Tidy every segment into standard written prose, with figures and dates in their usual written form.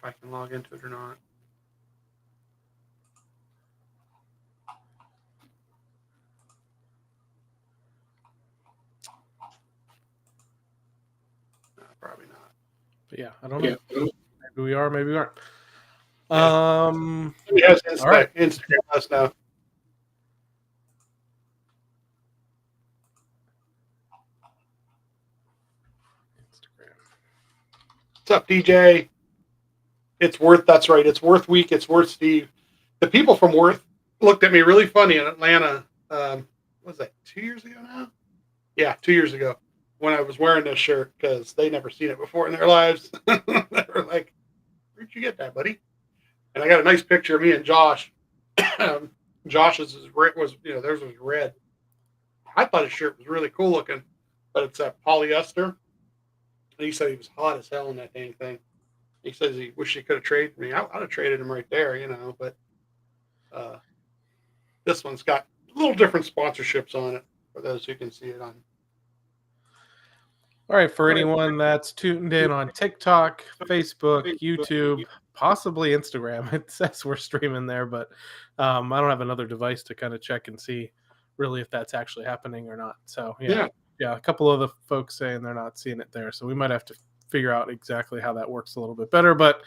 if I can log into it or not. No, probably not. But yeah, I don't know. Maybe we are, maybe we aren't. Yes, all right. Instagram us now. Instagram. What's up, DJ? It's Worth. That's right. It's Worth Week. It's Worth Steve. The people from Worth looked at me really funny in Atlanta. What was that, 2 years ago now? Yeah, 2 years ago when I was wearing this shirt because they never seen it before in their lives. They were like, "Where'd you get that, buddy?" And I got a nice picture of me and Josh. Josh's was, theirs was red. I thought his shirt was really cool looking, but it's that polyester. And he said he was hot as hell in that dang thing. He says he wished he could have traded me. I'd have traded him right there, but this one's got a little different sponsorships on it for those who can see it on. All right, for anyone that's tuned in on TikTok, Facebook, YouTube, possibly Instagram, it says we're streaming there, but I don't have another device to kind of check and see really if that's actually happening or not. So yeah, a couple of the folks saying they're not seeing it there, so we might have to figure out exactly how that works a little bit better. But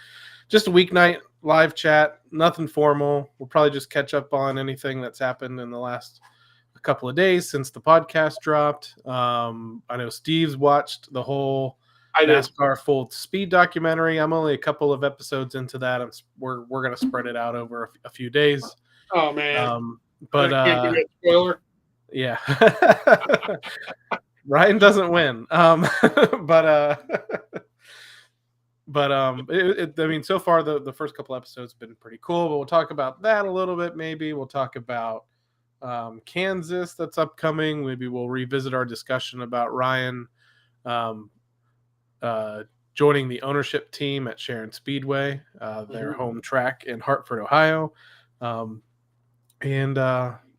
just a weeknight live chat, nothing formal. We'll probably just catch up on anything that's happened in the last couple of days since the podcast dropped. I know Steve's watched the whole NASCAR Full Speed documentary. I'm only a couple of episodes into that. We're gonna spread it out over a few days. Oh man! But can't give you a spoiler. Yeah, Ryan doesn't win. But I mean, so far the first couple episodes have been pretty cool. But we'll talk about that a little bit. Maybe we'll talk about Kansas that's upcoming. Maybe we'll revisit our discussion about Ryan joining the ownership team at Sharon Speedway, their home track in Hartford, Ohio, and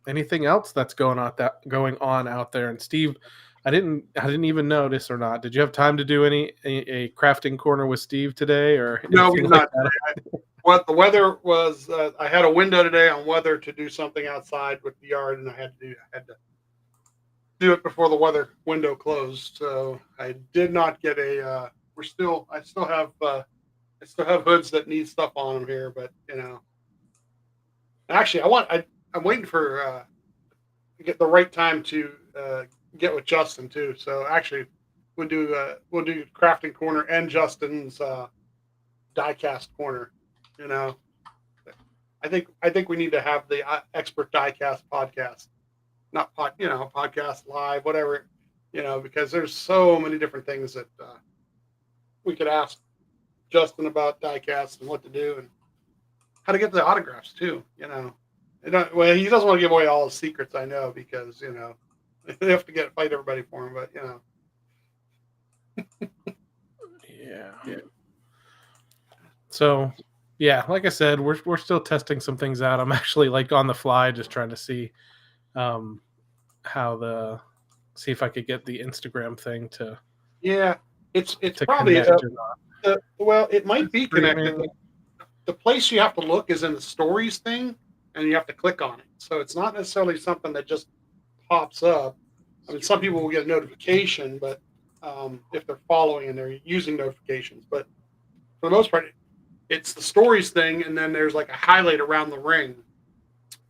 anything else that's going on out there. And Steve, I didn't even notice or not. Did you have time to do a crafting corner with Steve today, or no? We did not. What the weather was, I had a window today on weather to do something outside with the yard, and I had to do it before the weather window closed. So I did not get a. I still have hoods that need stuff on them here, but actually I'm waiting for to get the right time to get with Justin too. So actually we'll do crafting corner and Justin's diecast corner. I think we need to have the expert diecast podcast, not podcast live, whatever, because there's so many different things that we could ask Justin about diecast and what to do and how to get the autographs too. Well, he doesn't want to give away all his secrets, I know, because they have to fight everybody for him, but yeah. So. Yeah, like I said, we're still testing some things out. I'm actually on the fly, just trying to see see if I could get the Instagram thing to. Yeah, it's probably well, it might be connected. The place you have to look is in the stories thing, and you have to click on it. So it's not necessarily something that just pops up. I mean, some people will get a notification, but if they're following and they're using notifications, but for the most part. It's the stories thing, and then there's like a highlight around the ring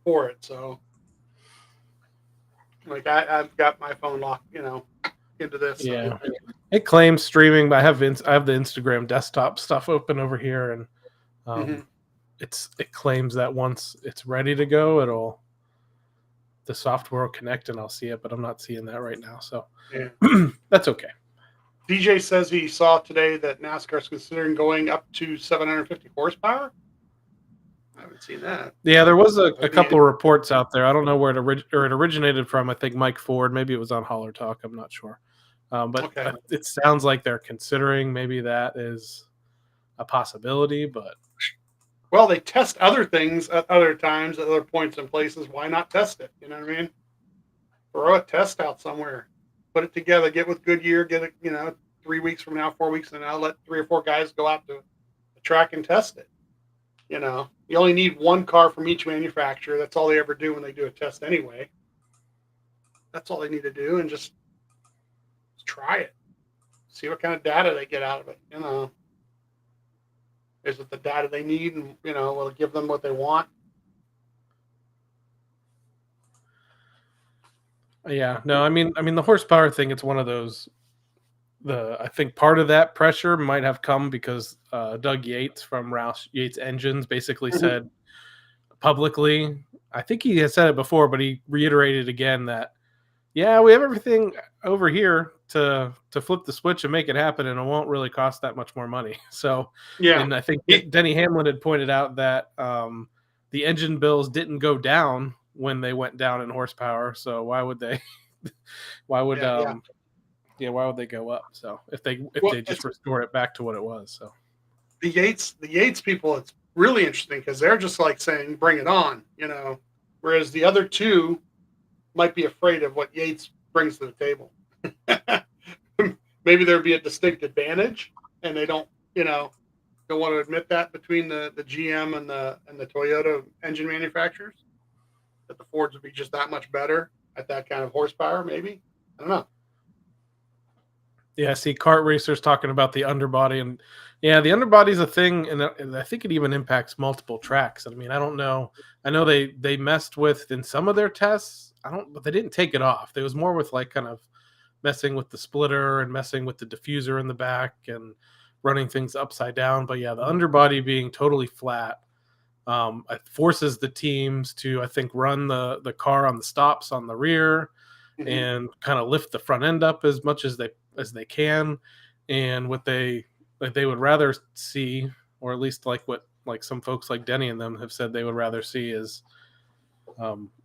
for it. So, I've got my phone locked, into this. Yeah, so. It claims streaming, but I have the Instagram desktop stuff open over here, and it claims that once it's ready to go, the software will connect and I'll see it, but I'm not seeing that right now. So that's okay. DJ says he saw today that NASCAR is considering going up to 750 horsepower. I haven't seen that. Yeah, there was a couple of reports out there. I don't know where it originated from. I think Mike Ford. Maybe it was on Holler Talk. I'm not sure. But it sounds like they're considering maybe that is a possibility. But well, they test other things at other times, at other points and places. Why not test it? You know what I mean? Throw a test out somewhere. Put it together, get with Goodyear, get it, 3 weeks from now, 4 weeks from now, let 3 or 4 guys go out to the track and test it. You know, you only need one car from each manufacturer. That's all they ever do when they do a test anyway. That's all they need to do, and just try it. See what kind of data they get out of it. You know, is it the data they need, and will it give them what they want? Yeah, no, I mean the horsepower thing. It's one of those. I think part of that pressure might have come because Doug Yates from Roush Yates Engines basically said publicly. I think he has said it before, but he reiterated again that yeah, we have everything over here to flip the switch and make it happen, and it won't really cost that much more money. So, Yeah, and I think Denny Hamlin had pointed out that the engine bills didn't go down when they went down in horsepower. So why would they? Why would why would they go up? So if they just restore it back to what it was. So the Yates people, it's really interesting because they're just like saying, "Bring it on," whereas the other two might be afraid of what Yates brings to the table. Maybe there'd be a distinct advantage, and they don't want to admit that between the GM and the Toyota engine manufacturers, that the Fords would be just that much better at that kind of horsepower. Maybe, I don't know. Yeah, see, kart racers talking about the underbody, and yeah, the underbody's a thing, and I think it even impacts multiple tracks. I mean, I don't know. I know they messed with in some of their tests. But they didn't take it off. It was more with like kind of messing with the splitter and messing with the diffuser in the back and running things upside down. But yeah, the underbody being totally flat it forces the teams to, I think, run the car on the stops on the rear and kind of lift the front end up as much as they can. And what they would rather see, or at least like some folks like Denny and them have said they would rather see, is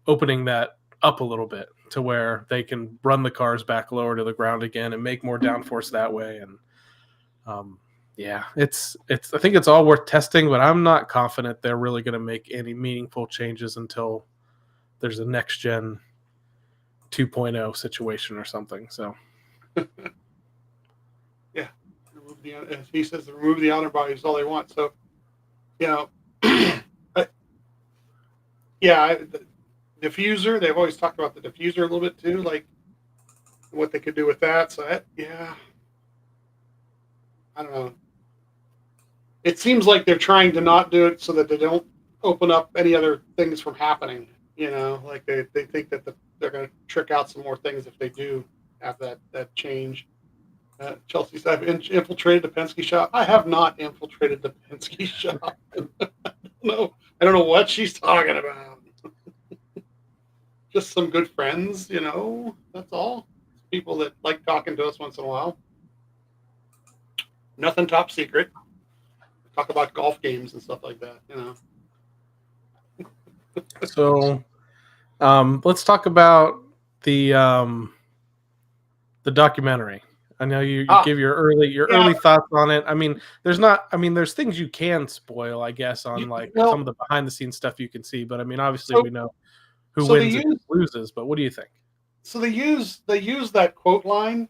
opening that up a little bit to where they can run the cars back lower to the ground again and make more downforce that way. And yeah, it's I think it's all worth testing, but I'm not confident they're really going to make any meaningful changes until there's a next gen 2.0 situation or something. So yeah, as he says, remove the underbody is all they want. So the diffuser, they've always talked about the diffuser a little bit too, like what they could do with that. So I don't know. It seems like they're trying to not do it so that they don't open up any other things from happening. Like they think that they're going to trick out some more things if they do have that change. Chelsea said, I've infiltrated the Penske shop. I have not infiltrated the Penske shop. No, I don't know what she's talking about. Just some good friends, that's all. People that like talking to us once in a while. Nothing top secret. Talk about golf games and stuff like that, So let's talk about the documentary. I know you give your early thoughts on it. I mean, there's things you can spoil, I guess, on some of the behind the scenes stuff you can see, but I mean, obviously we know who wins and who loses, but what do you think? So they use that quote line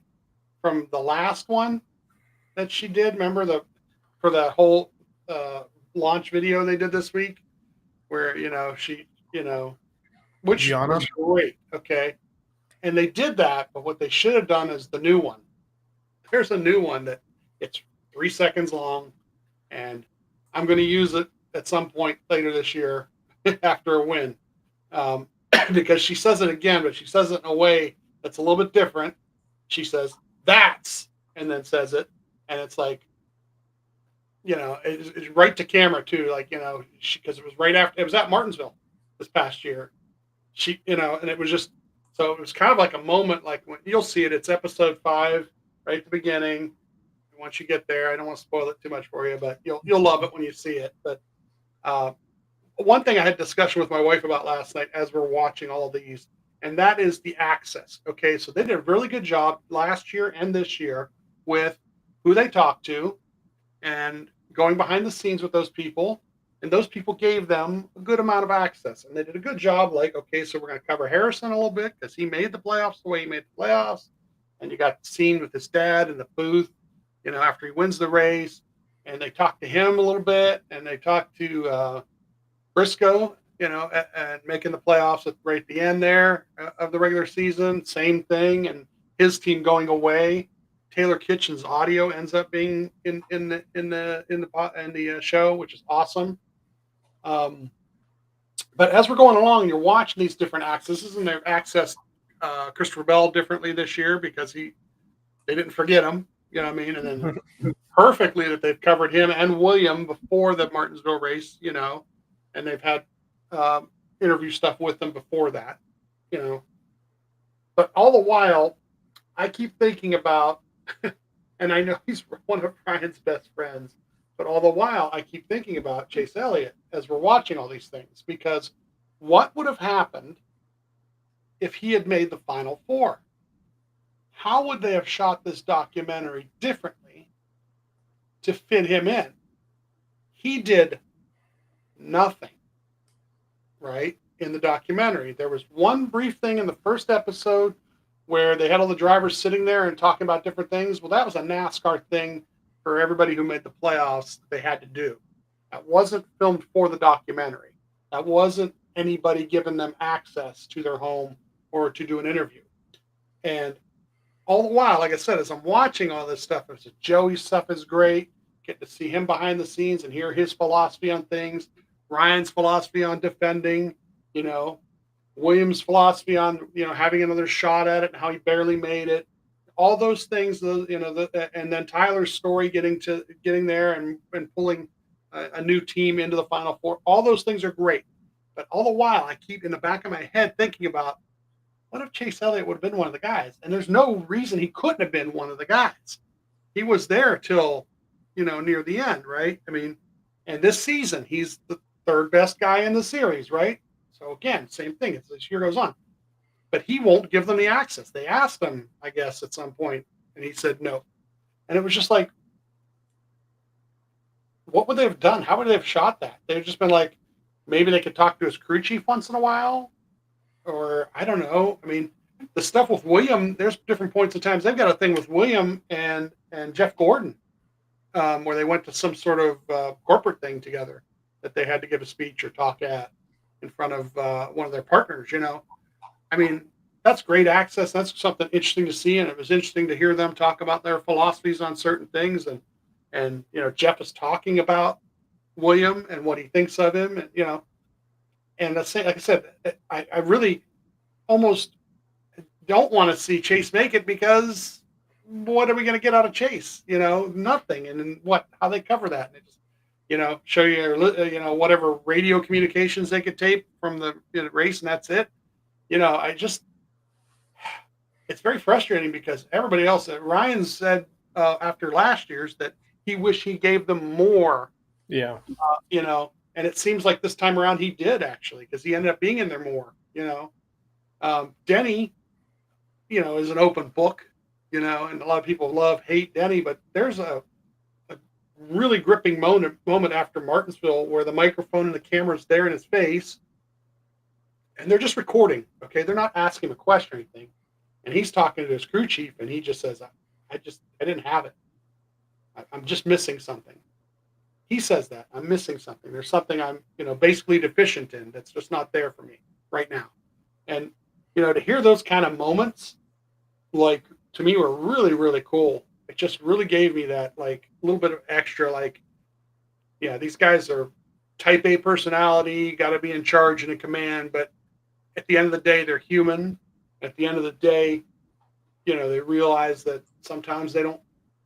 from the last one that she did. Remember for that whole launch video they did this week, where she which Gianna? was great. Okay, and they did that, but what they should have done is the new one. There's a new one that it's 3 seconds long, and I'm going to use it at some point later this year after a win. Because she says it again, but she says it in a way that's a little bit different. She says, "That's," and then says it. And it's like, it's right to camera too. Like, because it was right after, it was at Martinsville this past year. And it was just, so it was kind of like a moment, like when you'll see it, it's episode 5, right at the beginning. Once you get there, I don't want to spoil it too much for you, but you'll love it when you see it. But one thing I had discussion with my wife about last night as we're watching all of these, and that is the access. Okay, so they did a really good job last year and this year with who they talked to and going behind the scenes with those people. And those people gave them a good amount of access. And they did a good job. Like, okay, so we're going to cover Harrison a little bit because he made the playoffs the way he made the playoffs. And you got the scene with his dad in the booth, after he wins the race. and they talked to him a little bit, and they talked to Briscoe, and making the playoffs right at the end there of the regular season. Same thing, and his team going away. Taylor Kitchen's audio ends up being in the show, which is awesome. Um, but as we're going along, you're watching these different accesses, and they've accessed Christopher Bell differently this year because they didn't forget him. You know what I mean? And then perfectly that they've covered him and William before the Martinsville race. And they've had interview stuff with them before that. You know, but all the while, I keep thinking about, and I know he's one of Ryan's best friends, but all the while, I keep thinking about Chase Elliott as we're watching all these things, because what would have happened if he had made the Final Four? How would they have shot this documentary differently to fit him in? He did nothing, right, in the documentary. There was one brief thing in the first episode where they had all the drivers sitting there and talking about different things. Well, that was a NASCAR thing for everybody who made the playoffs that they had to do. That wasn't filmed for the documentary. That wasn't anybody giving them access to their home or to do an interview. And all the while, like I said, as I'm watching all this stuff, Joey's stuff is great. Get to see him behind the scenes and hear his philosophy on things. Ryan's philosophy on defending, Williams' philosophy on, having another shot at it and how he barely made it. All those things, and then Tyler's story getting there and pulling a new team into the Final Four. All those things are great. But all the while, I keep in the back of my head thinking about, what if Chase Elliott would have been one of the guys? And there's no reason he couldn't have been one of the guys. He was there till, near the end, right? I mean, and this season, he's the third best guy in the series, right? So again, same thing as this year goes on. But he won't give them the access. They asked him, I guess, at some point, and he said no. And it was just like, what would they have done? How would they have shot that? They've just been like, maybe they could talk to his crew chief once in a while, or I don't know. I mean, the stuff with William, there's different points of times. They've got a thing with William and Jeff Gordon, where they went to some sort of corporate thing together that they had to give a speech or talk at in front of one of their partners. I mean, that's great access. That's something interesting to see, and it was interesting to hear them talk about their philosophies on certain things. And Jeff is talking about William and what he thinks of him, and like I said, I really almost don't want to see Chase make it, because what are we going to get out of Chase? Nothing. And then how they cover that, and it just, show you, whatever radio communications they could tape from the race, and that's it. It's very frustrating, because everybody else, Ryan said after last year's that he wished he gave them more. Yeah. And it seems like this time around he did, actually, because he ended up being in there more. Denny, is an open book, and a lot of people hate Denny, but there's a really gripping moment after Martinsville where the microphone and the camera's there in his face, and they're just recording. Okay, they're not asking him a question or anything, and he's talking to his crew chief, and he just says, I didn't have it. I'm just missing something. He says that I'm missing something. There's something I'm, basically deficient in that's just not there for me right now. And, to hear those kind of moments, like, to me, were really, really cool. It just really gave me that, like, little bit of extra, like, yeah, these guys are type A personality, got to be in charge and in command. But at the end of the day, they're human. At the end of the day, they realize that sometimes they don't,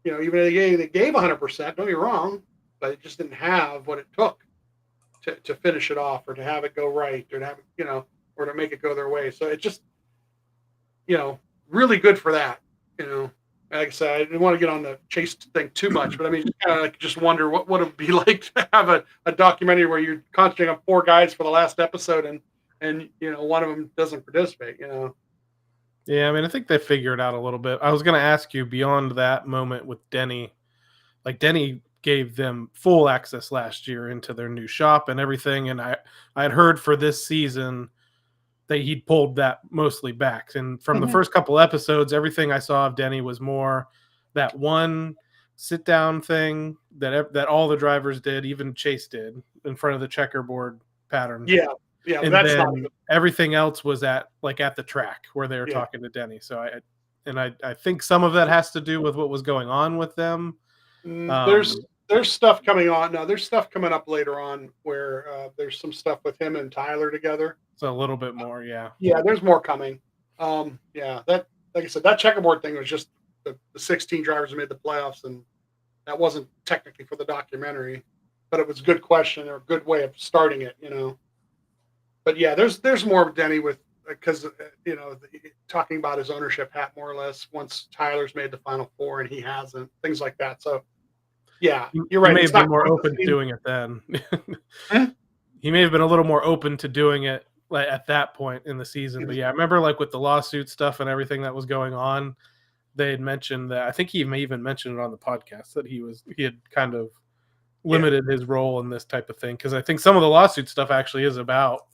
even if they gave 100%, don't get me wrong, but it just didn't have what it took to finish it off, or to have it go right, or to have it, or to make it go their way. So it just, really good for that. Like I said, I didn't want to get on the Chase thing too much, but I mean, just wonder what would it be like to have a documentary where you're concentrating on 4 guys for the last episode, and one of them doesn't participate. Yeah, I mean, I think they figure it out a little bit. I was going to ask you, beyond that moment with Denny, like, Denny gave them full access last year into their new shop and everything, and I had heard for this season that he'd pulled that mostly back. And from the first couple episodes, everything I saw of Denny was more that one sit down thing that all the drivers did, even Chase did, in front of the checkerboard pattern. Yeah, yeah, And that's not then even. everything else was at the track where they were Yeah. talking to Denny. So I think some of that has to do with what was going on with them. There's stuff coming on. No, there's stuff coming up later on where there's some stuff with him and Tyler together. So a little bit more, yeah. Yeah, there's more coming. Yeah, that like I said, that checkerboard thing was just the 16 drivers who made the playoffs, and that wasn't technically for the documentary, but it was a good question or a good way of starting it, But yeah, there's more of Denny with because talking about his ownership hat more or less once Tyler's made the final four and he hasn't, things like that. So yeah, you're He right. may It's have been not more quite the open to same. doing it then. Hmm? He may have been a little more open to doing it like at that point in the season. But yeah, I remember like with the lawsuit stuff and everything that was going on, they had mentioned that. I think he may even mention it on the podcast that he had kind of Yeah, limited his role in this type of thing, because I think some of the lawsuit stuff actually is about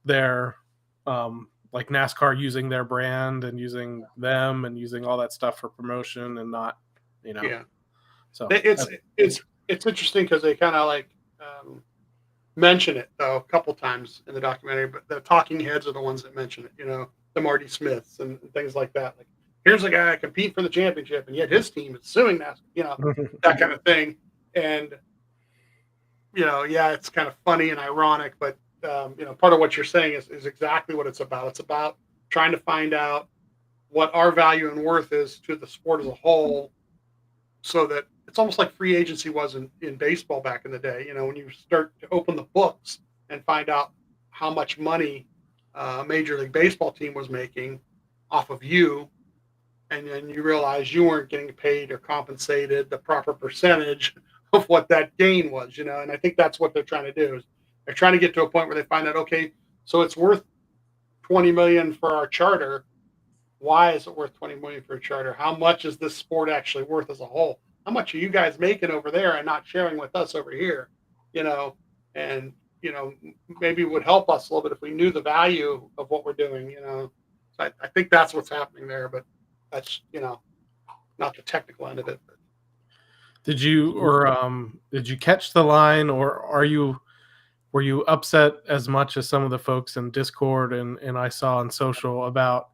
their like NASCAR using their brand and using them and using all that stuff for promotion and not, yeah. So It's interesting because they kind of like um, mention it though a couple times in the documentary, but the talking heads are the ones that mention it. The Marty Smiths and things like that. Like, here's a guy compete for the championship, and yet his team is suing NASCAR. That kind of thing. And yeah, it's kind of funny and ironic, but part of what you're saying is exactly what it's about. It's about trying to find out what our value and worth is to the sport as a whole, so that it's almost like free agency was in baseball back in the day. When you start to open the books and find out how much money a Major League Baseball team was making off of you, and then you realize you weren't getting paid or compensated the proper percentage of what that gain was, and I think that's what they're trying to do is they're trying to get to a point where they find out, okay, so it's worth 20 million for our charter. Why is it worth 20 million for a charter? How much is this sport actually worth as a whole? How much are you guys making over there and not sharing with us over here? You know, and maybe it would help us a little bit if we knew the value of what we're doing. So I think that's what's happening there, but that's not the technical end of it. But. Did you catch the line, or were you upset as much as some of the folks in Discord and I saw on social about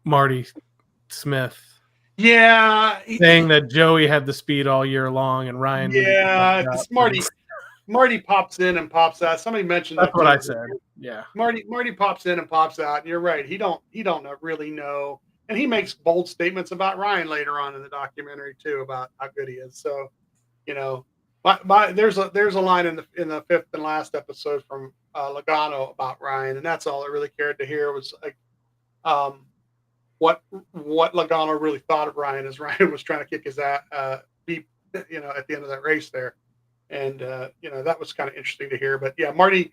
Marty Smith Yeah, saying that Joey had the speed all year long and Ryan needed to catch yeah, up? because Marty pops in and pops out. Somebody mentioned That's that what too. I said. Yeah. Marty pops in and pops out. And you're right. He don't really know, and he makes bold statements about Ryan later on in the documentary too about how good he is. So, you know, there's a line in the fifth and last episode from Logano about Ryan, and that's all I really cared to hear was like um, what Logano really thought of Ryan as Ryan was trying to kick his beep, at the end of that race there, and that was kind of interesting to hear. But yeah, Marty,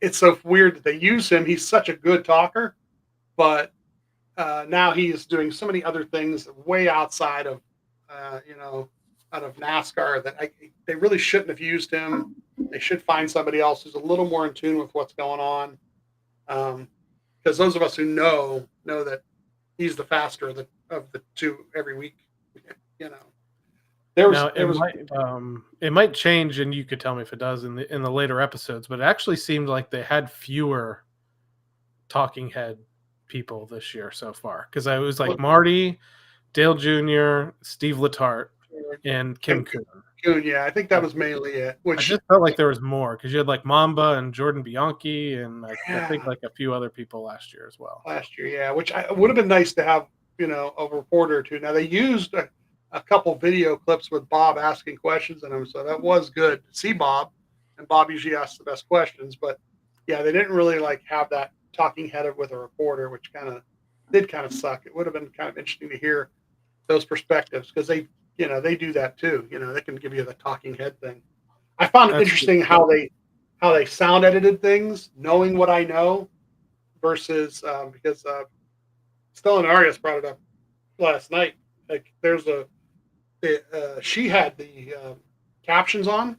it's so weird that they use him. He's such a good talker, but now he's doing so many other things way outside of, out of NASCAR that they really shouldn't have used him. They should find somebody else who's a little more in tune with what's going on. Because those of us who know that he's the faster of the two every week. You know, Now it might change, and you could tell me if it does in the later episodes. But it actually seemed like they had fewer talking head people this year so far, because I was like Marty, Dale Jr., Steve Letarte, and Kim Kuhn. Yeah, I think that was mainly it. I just felt like there was more because you had like Mamba and Jordan Bianchi, and I think like a few other people last year as well. Last year, yeah, which would have been nice to have, a reporter or two. Now they used a couple video clips with Bob asking questions in them, so that was good to see Bob, and Bob usually asks the best questions. But yeah, they didn't really like have that talking head with a reporter, which did kind of suck. It would have been kind of interesting to hear those perspectives because they do that too. They can give you the talking head thing. I found it interesting how they sound edited things, knowing what I know versus because Stella and Arias brought it up last night. Like she had the captions on,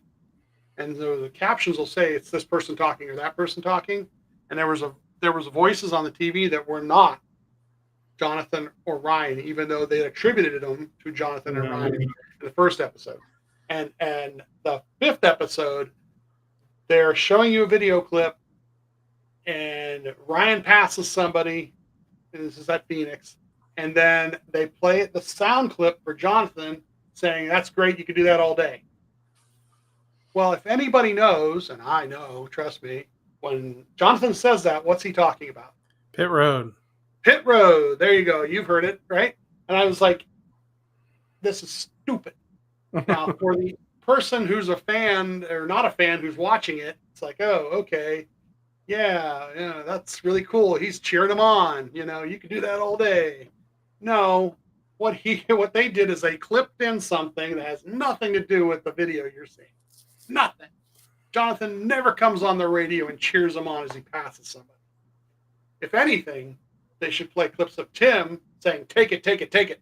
and the captions will say it's this person talking or that person talking, and there was voices on the TV that were not Jonathan or Ryan, even though they attributed them to Jonathan and Ryan in the first episode. And the 5th episode, they're showing you a video clip, and Ryan passes somebody. And this is at Phoenix, and then they play the sound clip for Jonathan saying, "That's great, you can do that all day." Well, if anybody knows, and I know, trust me, when Jonathan says that, what's he talking about? Pit Road. Pit Road. There you go. You've heard it, right? And I was like, this is stupid. Now, for the person who's a fan or not a fan who's watching it, it's like, oh, okay. Yeah, that's really cool. He's cheering him on. You can do that all day. No, what they did is they clipped in something that has nothing to do with the video you're seeing. Nothing. Jonathan never comes on the radio and cheers him on as he passes somebody. If anything, they should play clips of Tim saying, "Take it, take it, take it,"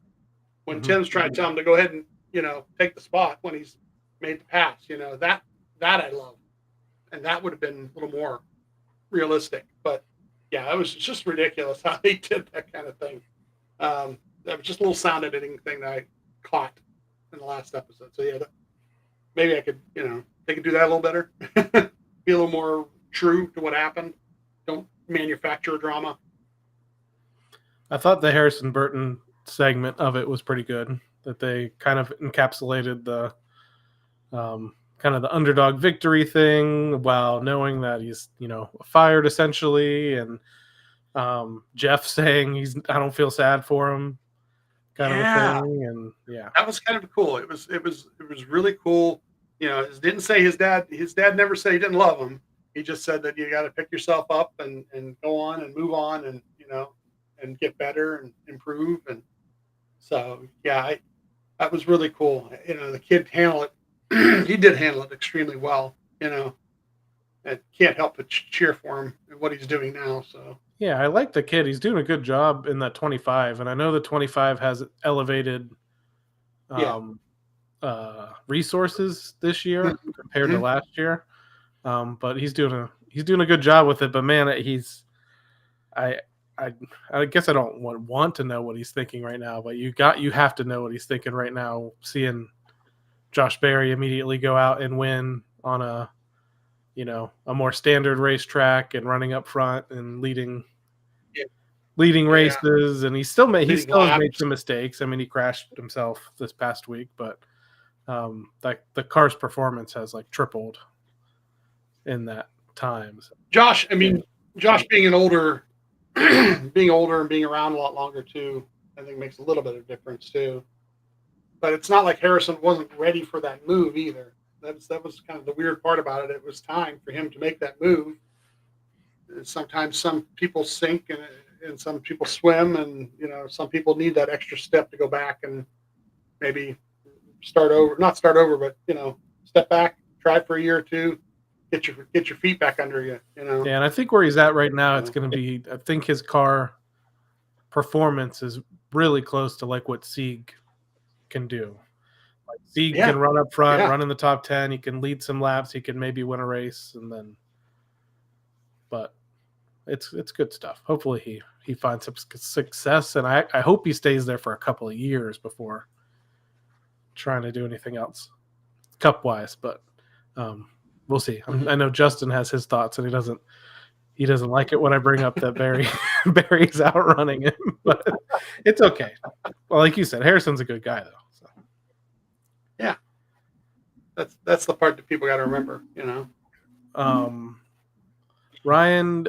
when Tim's trying to tell him to go ahead and take the spot when he's made the pass. That I love, and that would have been a little more realistic. But yeah, it was just ridiculous how they did that kind of thing. That was just a little sound editing thing that I caught in the last episode. So yeah, maybe I could, they could do that a little better, be a little more true to what happened. Don't manufacture drama. I thought the Harrison Burton segment of it was pretty good. That they kind of encapsulated the kind of the underdog victory thing while knowing that he's, fired essentially, and Jeff saying I don't feel sad for him, kind of a thing, and yeah, that was kind of cool. It was really cool. It didn't say his dad never said he didn't love him. He just said that you got to pick yourself up and go on and move on and and get better and improve. And so yeah, that was really cool. The kid handled it. He did handle it extremely well. And can't help but cheer for him and what he's doing now. So yeah, I like the kid. He's doing a good job in that 25, and I know the 25 has elevated resources this year compared to last year. But he's doing a good job with it. But man, I guess I don't want to know what he's thinking right now, but you have to know what he's thinking right now, seeing Josh Berry immediately go out and win on a more standard racetrack and running up front and leading races, and he still has made some mistakes. I mean, he crashed himself this past week, but the car's performance has tripled in that time. So. Josh being older and being around a lot longer too, I think makes a little bit of difference too. But it's not like Harrison wasn't ready for that move either. That was kind of the weird part about it. It was time for him to make that move. Sometimes some people sink and some people swim, and some people need that extra step to go back and maybe not start over, but step back, try for a year or two, get your feet back under you. Yeah, and I think where he's at right now, it's going to be. I think his car performance is really close to what Sieg can do. Sieg can run up front, run in the top 10. He can lead some laps. He can maybe win a race, but it's good stuff. Hopefully he finds some success, and I hope he stays there for a couple of years before trying to do anything else cup wise. But we'll see. I know Justin has his thoughts, and he doesn't like it when I bring up that Barry's outrunning him, but it's okay. Well, like you said, Harrison's a good guy though. So. Yeah, that's the part that people got to remember. Ryan,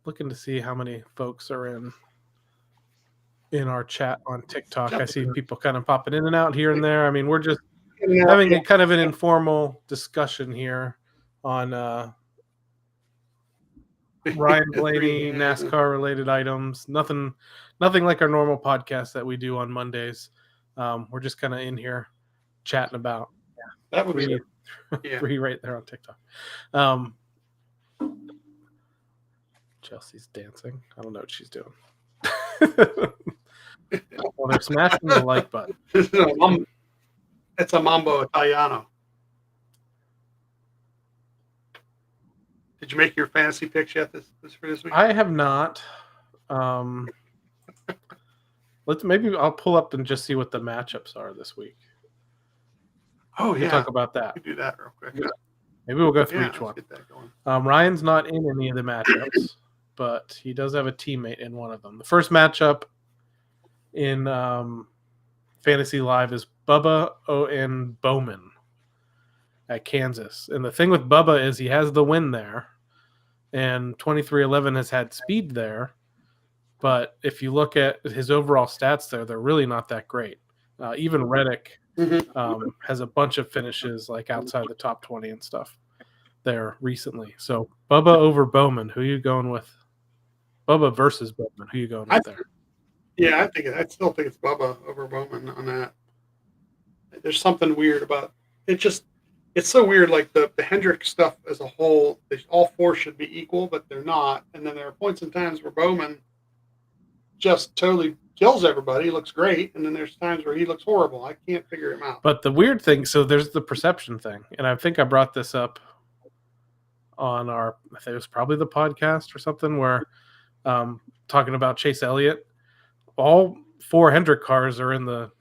looking to see how many folks are in our chat on TikTok. I see people kind of popping in and out here and there. I mean, we're just having a kind of an informal discussion here on Ryan Blaney, NASCAR related items. Nothing like our normal podcast that we do on Mondays. We're just kind of in here chatting about. That would be free right there on TikTok. Chelsea's dancing. I don't know what she's doing. Well, they're smashing the like button. It's a Mambo Italiano. Did you make your fantasy picks yet for this week? I have not. Maybe I'll pull up and just see what the matchups are this week. Oh, We'll talk about that. We can do that real quick. Maybe we'll go through each one. Get that going. Ryan's not in any of the matchups, but he does have a teammate in one of them. The first matchup in Fantasy Live is Bubba and Bowman at Kansas. And the thing with Bubba is he has the win there, and 2311 has had speed there. But if you look at his overall stats there, they're really not that great. Even Reddick has a bunch of finishes like outside the top 20 and stuff there recently. So Bubba over Bowman, who are you going with? Bubba versus Bowman, who are you going with there? Yeah, I still think it's Bubba over Bowman on that. There's something weird about it. It's so weird. Like the Hendrick stuff as a whole, all four should be equal, but they're not. And then there are points and times where Bowman just totally kills everybody. He looks great, and then there's times where he looks horrible. I can't figure him out. But the weird thing, so there's the perception thing, and I think I brought this up on I think it was probably the podcast or something, where talking about Chase Elliott. All four Hendrick cars are in the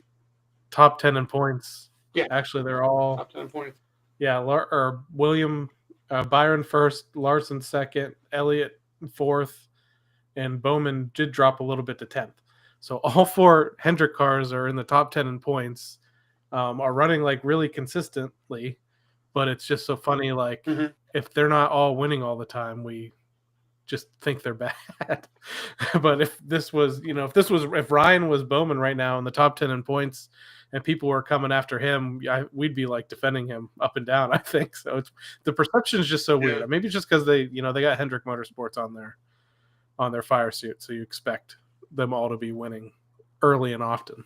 top 10 in points. Yeah, actually, they're all top 10 points. Yeah, or William Byron first, Larson second, Elliott fourth, and Bowman did drop a little bit to 10th. So all four Hendrick cars are in the top 10 in points, are running like really consistently, but it's just so funny. Like if they're not all winning all the time, we just think they're bad. But if Ryan was Bowman right now in the top 10 in points and people were coming after him, we'd be like defending him up and down, I think. So the perception is just so weird. Maybe just because they got Hendrick Motorsports on their fire suit, so you expect them all to be winning early and often.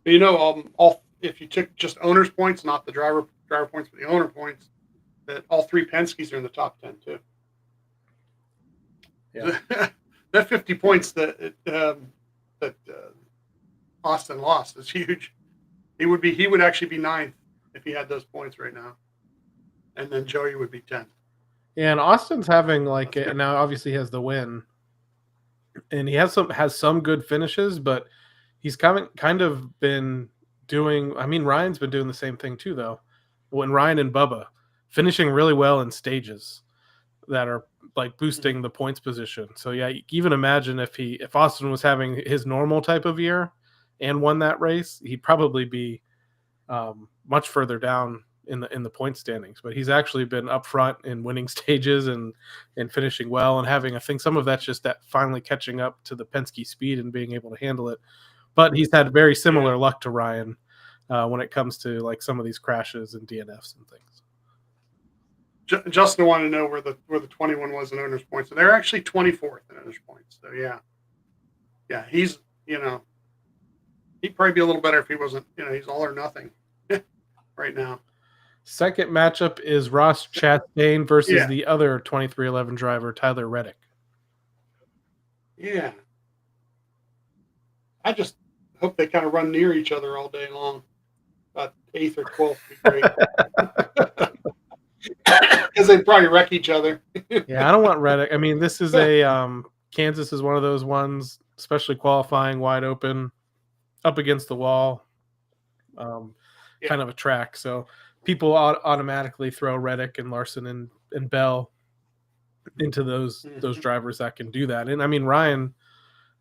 All if you took just owner's points, not the driver points, but the owner points, that all three Penske's are in the top 10 too. Yeah, that 50 points that Austin lost is huge. He would actually be 9th if he had those points right now, and then Joey would be 10th. Yeah, and Austin's having now obviously he has the win, and he has some good finishes, but he's kind of been doing. I mean, Ryan's been doing the same thing too, though. When Ryan and Bubba finishing really well in stages that are like boosting the points position. So yeah, you can even imagine if Austin was having his normal type of year and won that race, he'd probably be much further down in the point standings. But he's actually been up front in winning stages and finishing well, and having, I think some of that's just that finally catching up to the Penske speed and being able to handle it. But he's had very similar luck to Ryan when it comes to like some of these crashes and DNFs and things. Justin wanted to know where the 21 was in owners points. So they're actually 24th in owners points. So yeah, he's he'd probably be a little better if he wasn't. He's all or nothing right now. Second matchup is Ross Chastain versus the other 2311 driver, Tyler Reddick. Yeah, I just hope they kind of run near each other all day long. About 8th or 12th would be great. Because they probably wreck each other. Yeah, I don't want Reddick. I mean, this is Kansas is one of those ones, especially qualifying wide open, up against the wall, kind of a track. So people automatically throw Reddick and Larson and Bell into those drivers that can do that. And I mean, Ryan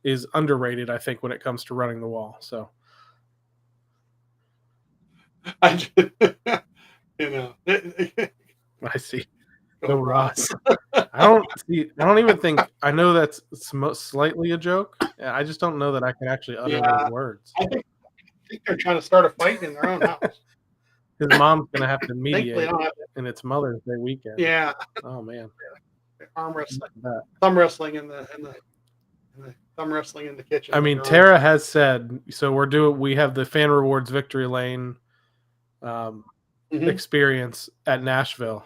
is underrated, I think, when it comes to running the wall. So I see. Go Ross. I don't even think I know that's slightly a joke. I just don't know that I can actually utter those words. I think they're trying to start a fight in their own house. His mom's gonna have to mediate, and it's Mother's Day weekend. Yeah. Oh man. Arm wrestling, thumb wrestling in the thumb wrestling in the kitchen. I mean, Tara has said so. We have the Fan Rewards Victory Lane experience at Nashville.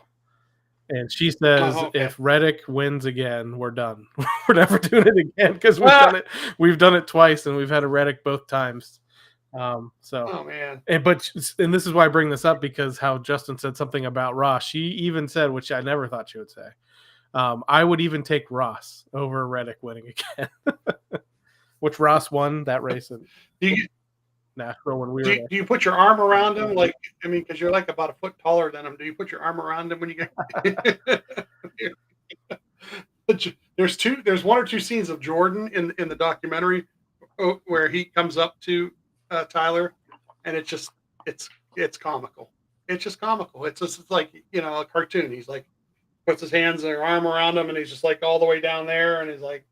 And she says, if Reddick wins again, we're done. We're never doing it again because we've done it twice, and we've had a Reddick both times. Oh man. And this is why I bring this up, because how Justin said something about Ross. She even said, which I never thought she would say, I would even take Ross over Reddick winning again. Which Ross won that race in Do you Nashville when we were there. do you put your arm around him? Like, I mean, because you're like about a foot taller than him. Do you put your arm around him when you get? There's one or two scenes of Jordan in the documentary where he comes up to Tyler, and it's comical. It's just comical. It's like, a cartoon. He's like puts his hands and arm around him, and he's just like all the way down there, and he's like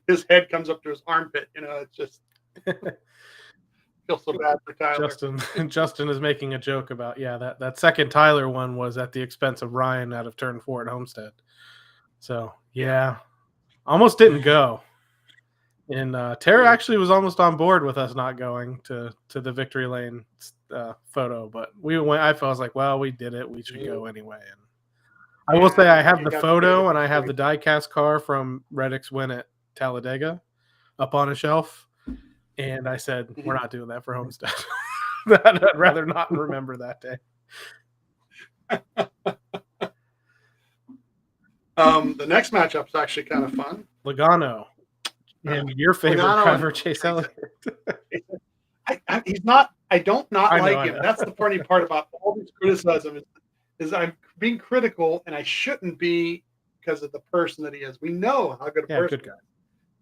his head comes up to his armpit. It's just feel so bad for Tyler. Justin is making a joke about that second Tyler one was at the expense of Ryan out of turn 4 at Homestead. So almost didn't go. And Tara actually was almost on board with us not going to the victory lane photo, but we went. I was like, well, we did it. We should go anyway. And I will say I have the photo and I have the die-cast car from Reddick's win at Talladega up on a shelf. And I said, we're not doing that for Homestead. I'd rather not remember that day. The next matchup's actually kind of fun. Logano and your favorite driver, Chase Elliott. He's not. I don't like him. That's the funny part about all this criticism is I'm being critical, and I shouldn't be because of the person that he is. We know how good a person. Good guy.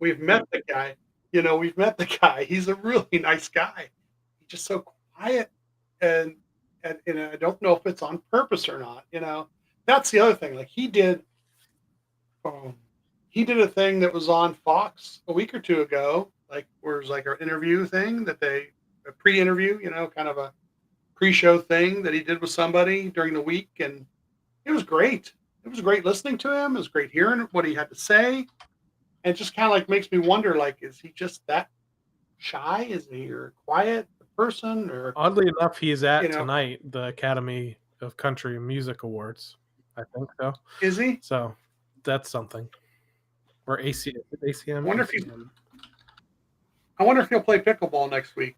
We've met the guy. We've met the guy. He's a really nice guy. He's just so quiet, and I don't know if it's on purpose or not. That's the other thing. Like he did a thing that was on Fox a week or two ago, like where it was like an interview thing a pre-interview, kind of a pre-show thing that he did with somebody during the week, and it was great. It was great listening to him. It was great hearing what he had to say. And it just kind of like makes me wonder, like, is he just that shy? Is he a quiet person? Or oddly enough, he's at tonight the Academy of Country Music Awards. I think so. Is he? So that's something. Or ACM. I wonder if he'll play pickleball next week.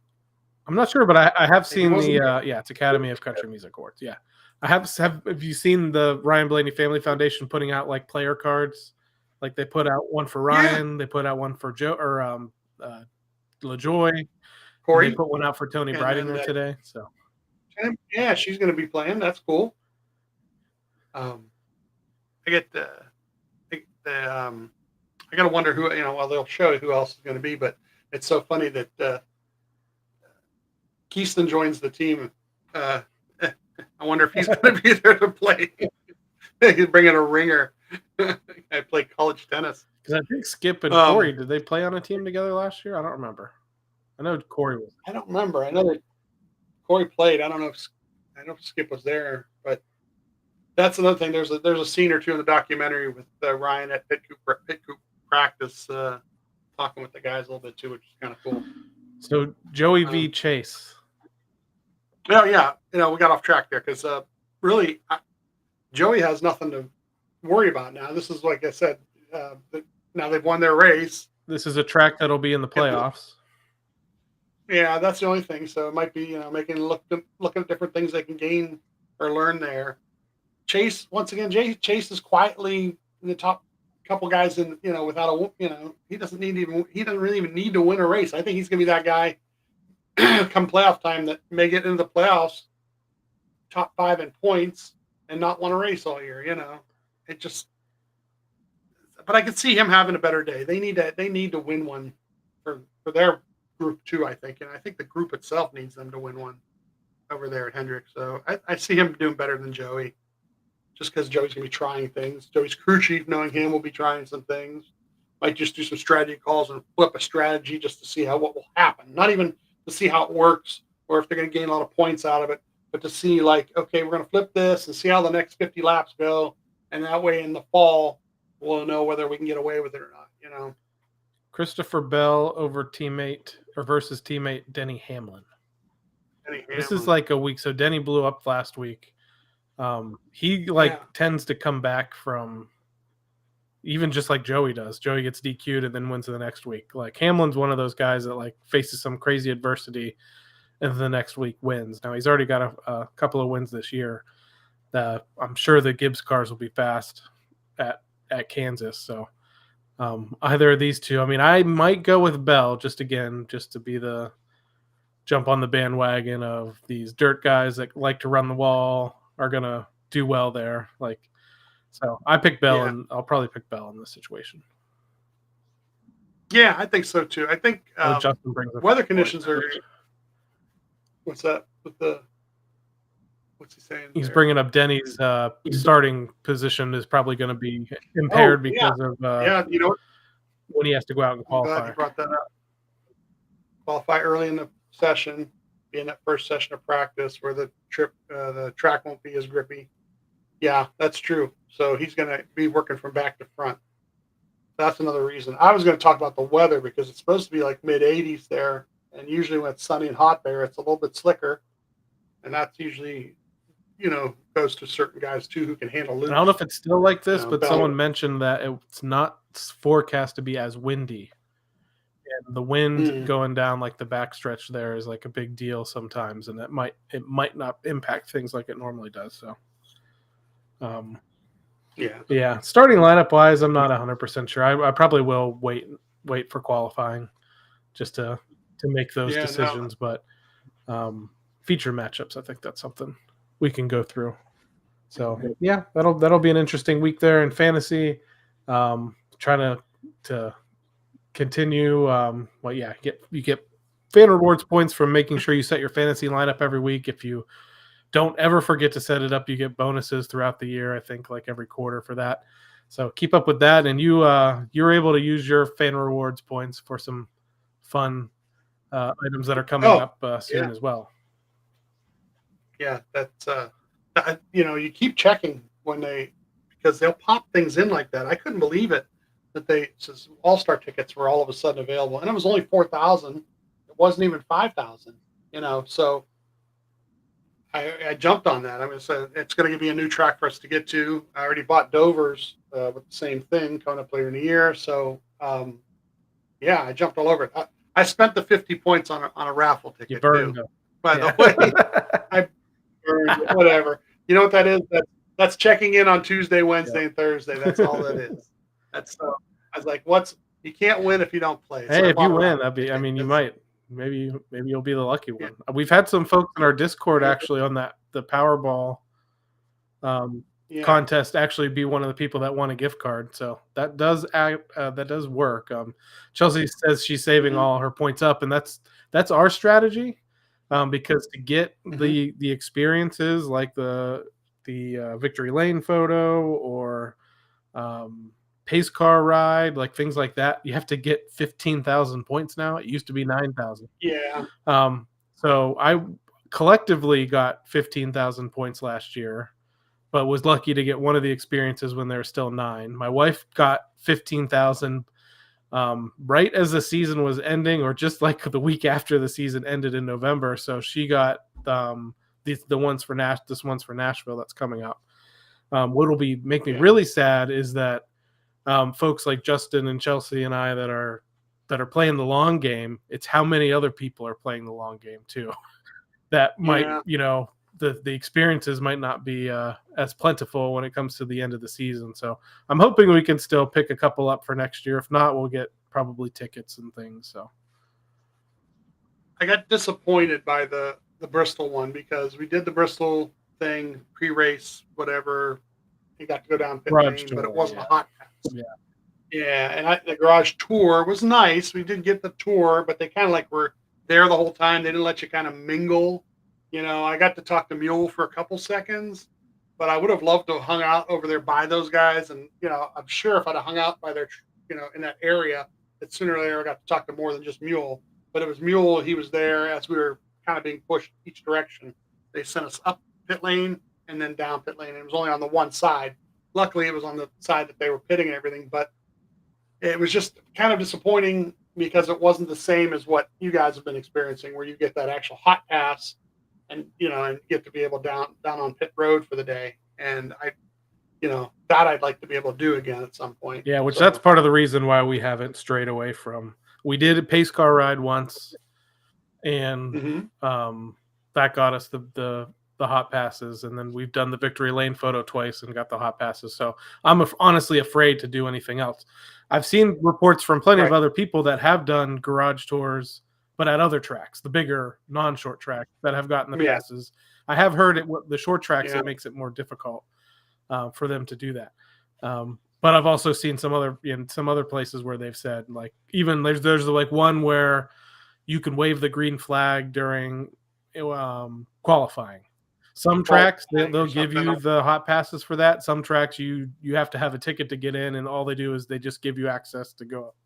I'm not sure, but I have seen it's Academy of Country Music Awards. Yeah, I have you seen the Ryan Blaney Family Foundation putting out like player cards? Like they put out one for Ryan, they put out one for Joe or LaJoy. Corey, they put one out for Tony Breidinger today. So yeah, she's going to be playing. That's cool. I get I got to wonder who they'll show who else is going to be, but it's so funny that Keaston joins the team. I wonder if he's going to be there to play. He's bringing a ringer. I play college tennis. Because I think Skip and Corey, did they play on a team together last year? I don't remember. I know Corey was. I don't remember. I know that Corey played. I don't know if Skip was there, but that's another thing. There's a scene or two in the documentary with Ryan at Pit Coop practice, talking with the guys a little bit too, which is kind of cool. So Joey v. Chase. Yeah. We got off track there because really, Joey has nothing to worry about now. This is like I said. Now they've won their race. This is a track that'll be in the playoffs. Yeah, that's the only thing. So it might be looking at different things they can gain or learn there. Chase, once again, Chase is quietly in the top couple guys in without he doesn't really even need to win a race. I think he's gonna be that guy come playoff time that may get into the playoffs, top 5 in points and not win a race all year. It just. But I could see him having a better day. They need to win one for their group too, I think. And I think the group itself needs them to win one over there at Hendrick. So I see him doing better than Joey, just because Joey's going to be trying things. Joey's crew chief, knowing him, will be trying some things. Might just do some strategy calls and flip a strategy just to see what will happen. Not even to see how it works or if they're going to gain a lot of points out of it, but to see like, okay, we're going to flip this and see how the next 50 laps go. And that way in the fall, we'll know whether we can get away with it or not, Christopher Bell versus teammate Denny Hamlin. This is like a week. So Denny blew up last week. He tends to come back from even just like Joey does. Joey gets DQ'd and then wins the next week. Like Hamlin's one of those guys that like faces some crazy adversity and the next week wins. Now he's already got a couple of wins this year. I'm sure the Gibbs cars will be fast at Kansas. So either of these two. I mean, I might go with Bell just to be the jump on the bandwagon of these dirt guys that like to run the wall are gonna do well there. Like, so I pick Bell, and I'll probably pick Bell in this situation. Yeah, I think so too. I think Justin brings weather conditions are. What's that? What's he saying? He's bringing up Denny's starting position is probably going to be impaired because of you know, when he has to go out and qualify. I'm glad you brought that up. Qualify early in the session, be in that first session of practice where the track won't be as grippy. Yeah, that's true. So he's going to be working from back to front. That's another reason. I was going to talk about the weather because it's supposed to be like mid 80s there, and usually when it's sunny and hot there, it's a little bit slicker, and that's usually, goes to certain guys too who can handle loose. I don't know if it's still like this, but someone mentioned that it's not forecast to be as windy. And the wind going down like the backstretch there is like a big deal sometimes, and it might not impact things like it normally does. So, yeah. Starting lineup wise, I'm not 100% sure. I probably will wait for qualifying just to make those decisions. But feature matchups, I think that's something we can go through. So yeah, that'll be an interesting week there in fantasy. Trying to continue. You get fan rewards points from making sure you set your fantasy lineup every week. If you don't ever forget to set it up, you get bonuses throughout the year. I think like every quarter for that. So keep up with that, and you're able to use your fan rewards points for some fun items that are coming up soon as well. Yeah, that's you keep checking because they'll pop things in like that. I couldn't believe it that All-Star tickets were all of a sudden available, and it was only 4,000. It wasn't even 5,000. So I jumped on that. I mean, so it's going to be a new track for us to get to. I already bought Dover's with the same thing coming up later in the year. So I jumped all over it. I spent the 50 points on a raffle ticket. You burned them. By the way, I burned it, whatever. You know what that is? That's checking in on Tuesday, Wednesday, and Thursday. That's all that is. That's I was like, you can't win if you don't play. So hey, if you win, you might. Maybe you'll be the lucky one. Yeah. We've had some folks in our Discord actually on the Powerball contest actually be one of the people that won a gift card. So that does work. Chelsea says she's saving all her points up, and that's our strategy because to get the experiences like the Victory Lane photo or pace car ride, like things like that, you have to get 15,000 points now. It used to be 9,000. Yeah. So I collectively got 15,000 points last year, but was lucky to get one of the experiences when there were still 9. My wife got 15,000 right as the season was ending, or just like the week after the season ended in November. So she got the ones for this one's for Nashville that's coming up. What will make me really sad is that folks like Justin and Chelsea and I that are playing the long game, it's how many other people are playing the long game too. That might, the experiences might not be as plentiful when it comes to the end of the season. So I'm hoping we can still pick a couple up for next year. If not, we'll get probably tickets and things. So I got disappointed by the Bristol one because we did the Bristol thing, pre-race, whatever. You got to go down pit lane, but it wasn't a hot pass. Yeah, and the garage tour was nice. We did get the tour, but they kind of like were there the whole time. They didn't let you kind of mingle. I got to talk to Mule for a couple seconds, but I would have loved to have hung out over there by those guys. And, I'm sure if I'd have hung out by their, in that area, that sooner or later I got to talk to more than just Mule. But it was Mule. He was there as we were kind of being pushed each direction. They sent us up pit lane and then down pit lane. And it was only on the one side. Luckily, it was on the side that they were pitting and everything. But it was just kind of disappointing because it wasn't the same as what you guys have been experiencing, where you get that actual hot pass and, and get to be able down on pit road for the day. And that I'd like to be able to do again at some point. Yeah, which So, that's part of the reason why we haven't strayed away from. We did a pace car ride once, and mhm. that got us the hot passes, and then we've done the victory lane photo twice and got the hot passes. So I'm honestly afraid to do anything else. I've seen reports from plenty of Right. other people that have done garage tours, but at other tracks, the bigger non-short tracks that have gotten the Yeah. passes. I have heard it. The short tracks, Yeah. it makes it more difficult for them to do that. But I've also seen some other places where they've said, like, even there's like one where you can wave the green flag during qualifying. Some tracks Qualifying they'll or give something. you the hot passes for that. Some tracks you have to have a ticket to get in, and all they do is they just give you access to go up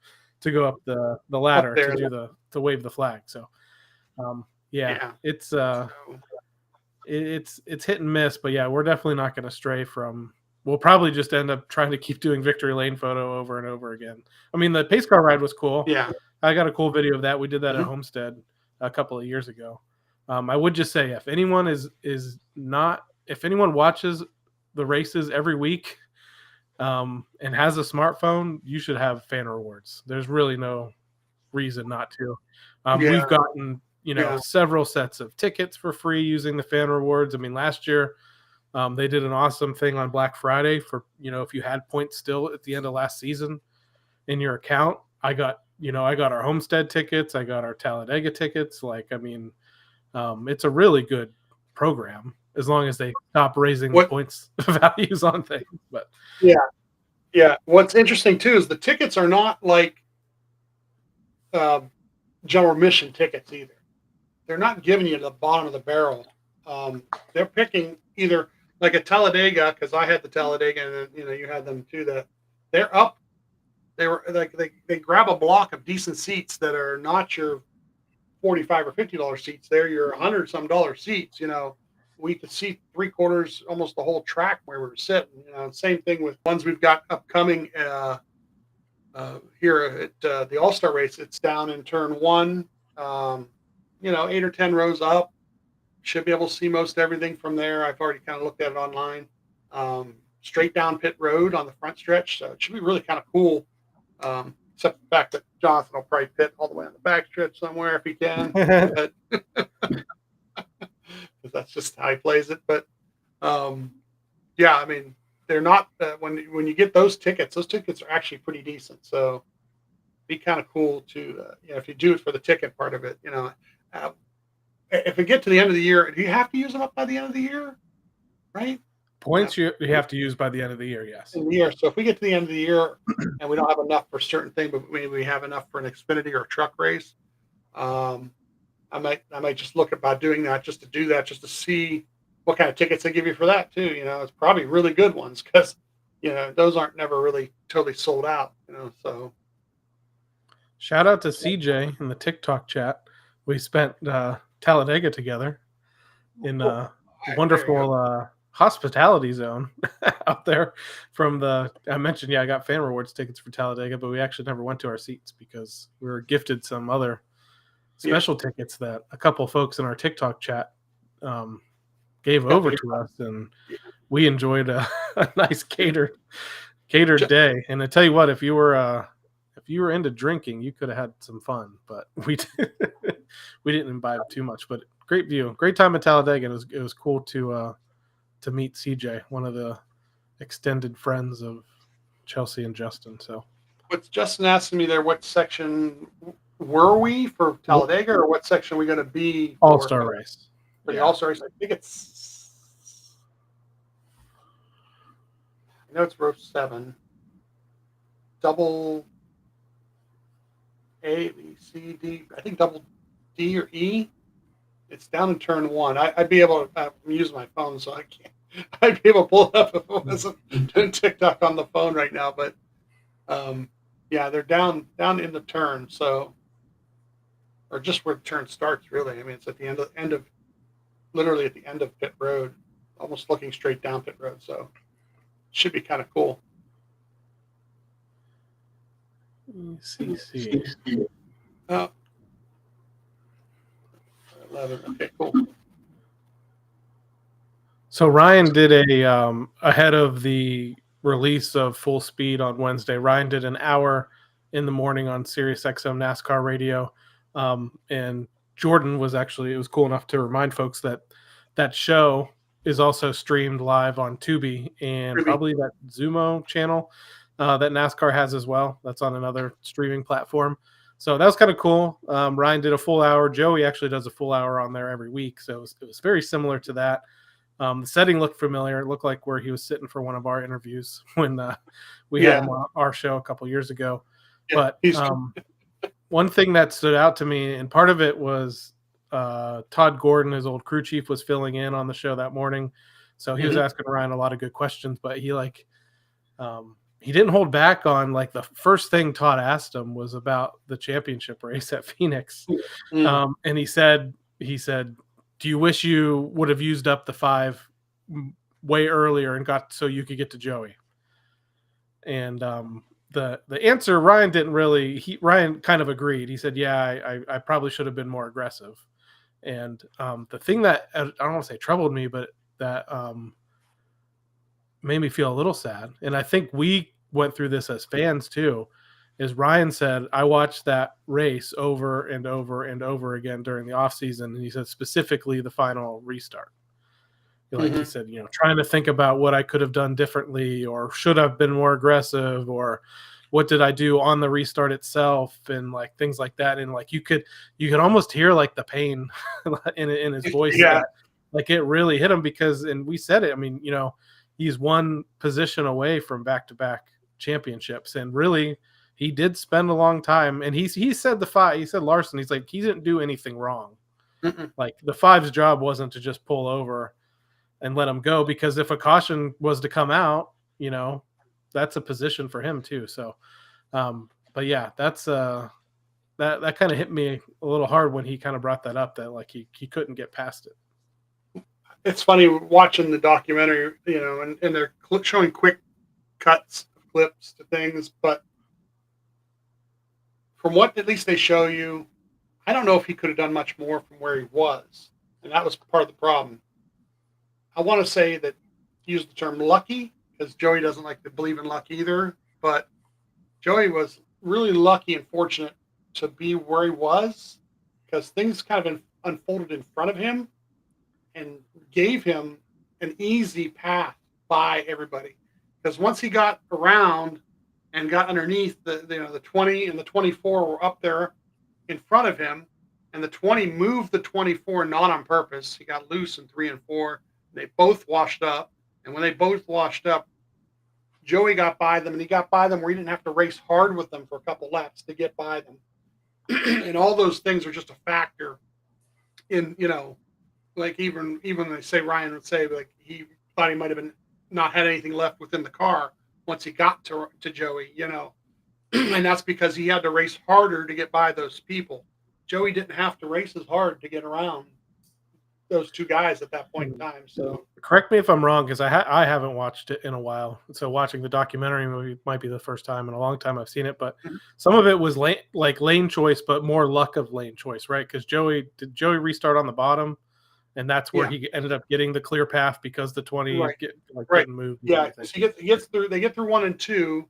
the Up ladder there. to wave the flag. So yeah, Yeah. it's So, it's hit and miss, but yeah, we're definitely not going to stray from. We'll probably just end up trying to keep doing victory lane photo over and over again. I mean, the pace car ride was cool. yeah. I got a cool video of that. We did that at Mhm. Homestead a couple of years ago. I would just say, if anyone if anyone watches the races every week and has a smartphone, you should have fan rewards. There's really no reason not to. Yeah. We've gotten Yeah. several sets of tickets for free using the fan rewards. I mean, last year they did an awesome thing on Black Friday for if you had points still at the end of last season in your account. I got our Homestead tickets. I got our Talladega tickets. Like, I mean, it's a really good program as long as they stop raising the What? points values on things. But Yeah. Yeah. What's interesting too is the tickets are not like um, general admission tickets either. They're not giving you the bottom of the barrel. They're picking either like a Talladega, because I had the Talladega, and then, you had them too. That they're up. They were like they grab a block of decent seats that are not your $45 or $50 seats. They're your $100 some seats. We could see three-quarters, almost the whole track where we were sitting. Same thing with ones we've got upcoming here at the All Star race. It's down in turn one. Um, 8 or 10 rows up. Should be able to see most everything from there. I've already kind of looked at it online. Straight down pit road on the front stretch, so it should be really kind of cool. Except the fact that Jonathan will probably pit all the way on the back stretch somewhere if he can, but that's just how he plays it. But yeah, I mean, they're not when you get those tickets are actually pretty decent. So be kind of cool to if you do it for the ticket part of it. Uh, if we get to the end of the year, do you have to use them up by the end of the year? Right? Yeah, points you have to use by the end of the year. Yes. in the year. So if we get to the end of the year and we don't have enough for a certain thing, but maybe we have enough for an Xfinity or a truck race, um, I might just look about doing that, just to do that, just to see what kind of tickets they give you for that too. It's probably really good ones, because those aren't never really totally sold out. So Shout out to CJ in the TikTok chat. We spent Talladega together in cool. a All right, there you go. wonderful hospitality zone out there from I mentioned, yeah, I got fan rewards tickets for Talladega, but we actually never went to our seats because we were gifted some other Yeah, special tickets that a couple folks in our TikTok chat gave over to us, and yeah. we enjoyed a nice catered day. And I tell you what, if you were into drinking, you could have had some fun, but we didn't imbibe too much. But great view, great time at Talladega. It was cool to meet CJ, one of the extended friends of Chelsea and Justin. So What's Justin asking me there? What section were we for Talladega, or what section are we going to be All for Star race, the yeah. All Star race? I think I know it's row 7. Double A, B, C, D. I think double D or E. It's down in turn 1. I'd be able to. I'm using my phone, so I can't. I'd be able to pull it up if I wasn't doing TikTok on the phone right now. But yeah, they're down in the turn. So, or just where the turn starts. Really, I mean, it's at the end of literally at the end of pit road, almost looking straight down pit road. So, it should be kind of cool. CC. 11. Okay, cool. So Ryan did ahead of the release of Full Speed on Wednesday. Ryan did an hour in the morning on Sirius XM NASCAR radio, and Jordan was it was cool enough to remind folks that that show is also streamed live on Tubi and probably that Zumo channel that NASCAR has as well. That's on another streaming platform. So that was kind of cool. Ryan did a full hour. Joey actually does a full hour on there every week. So it was very similar to that. The setting looked familiar. It looked like where he was sitting for one of our interviews when we had him on our show a couple years ago. Yeah, but one thing that stood out to me, and part of it was Todd Gordon, his old crew chief, was filling in on the show that morning. So he was asking Ryan a lot of good questions, but he didn't hold back on the first thing Todd asked him was about the championship race at Phoenix. And he said, do you wish you would have used up the 5 way earlier and got so you could get to Joey? And the answer, Ryan didn't really. Ryan kind of agreed. He said, "Yeah, I probably should have been more aggressive." And the thing that I don't want to say troubled me, but that made me feel a little sad, and I think we went through this as fans too. Is Ryan said, I watched that race over and over and over again during the offseason. And he said specifically the final restart. He said, trying to think about what I could have done differently or should have been more aggressive or what did I do on the restart itself and things like that. And you could almost hear the pain in his voice. Yeah. That, it really hit him because, and we said it, I mean, he's one position away from back-to-back championships and really – he did spend a long time, and he said he said Larson, he's like, he didn't do anything wrong. The 5's job wasn't to just pull over and let him go, because if a caution was to come out, that's a position for him too. So, but yeah, that's that kind of hit me a little hard when he kind of brought that up, that he couldn't get past it. It's funny watching the documentary, and they're showing quick cuts, clips to things, but from what at least they show you, I don't know if he could have done much more from where he was. And that was part of the problem. I want to say that use the term lucky, because Joey doesn't like to believe in luck either. But Joey was really lucky and fortunate to be where he was, because things kind of unfolded in front of him and gave him an easy path by everybody. Because once he got around and got underneath, the 20 and the 24 were up there in front of him, and the 20 moved the 24 not on purpose. He got loose in 3 and 4. And they both washed up, and when they both washed up, Joey got by them, and he got by them where he didn't have to race hard with them for a couple laps to get by them. And all those things are just a factor in, even they say Ryan would say he thought he might have been not had anything left within the car once he got to Joey, and that's because he had to race harder to get by those people. Joey didn't have to race as hard to get around those 2 guys at that point in time. So correct me if I'm wrong, because I haven't watched it in a while. So watching the documentary might be the first time in a long time I've seen it, but some of it was lane choice, but more luck of lane choice, right? Because Joey restart on the bottom? And that's where he ended up getting the clear path because the 20 couldn't move. Yeah, so he gets through. They get through 1 and 2,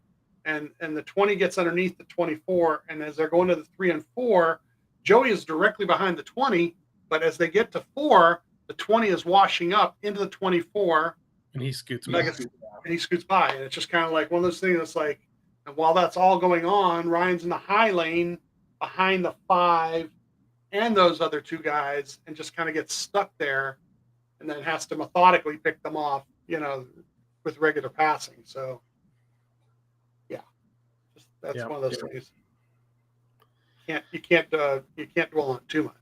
and the 20 gets underneath the 24. And as they're going to the 3 and 4, Joey is directly behind the 20. But as they get to 4, the 20 is washing up into the 24, and he scoots by. And it's just kind of like one of those things that's and while that's all going on, Ryan's in the high lane behind the 5. And those other 2 guys, and just kind of gets stuck there, and then has to methodically pick them off, with regular passing. So, yeah, that's one of those things. You can't dwell on it too much.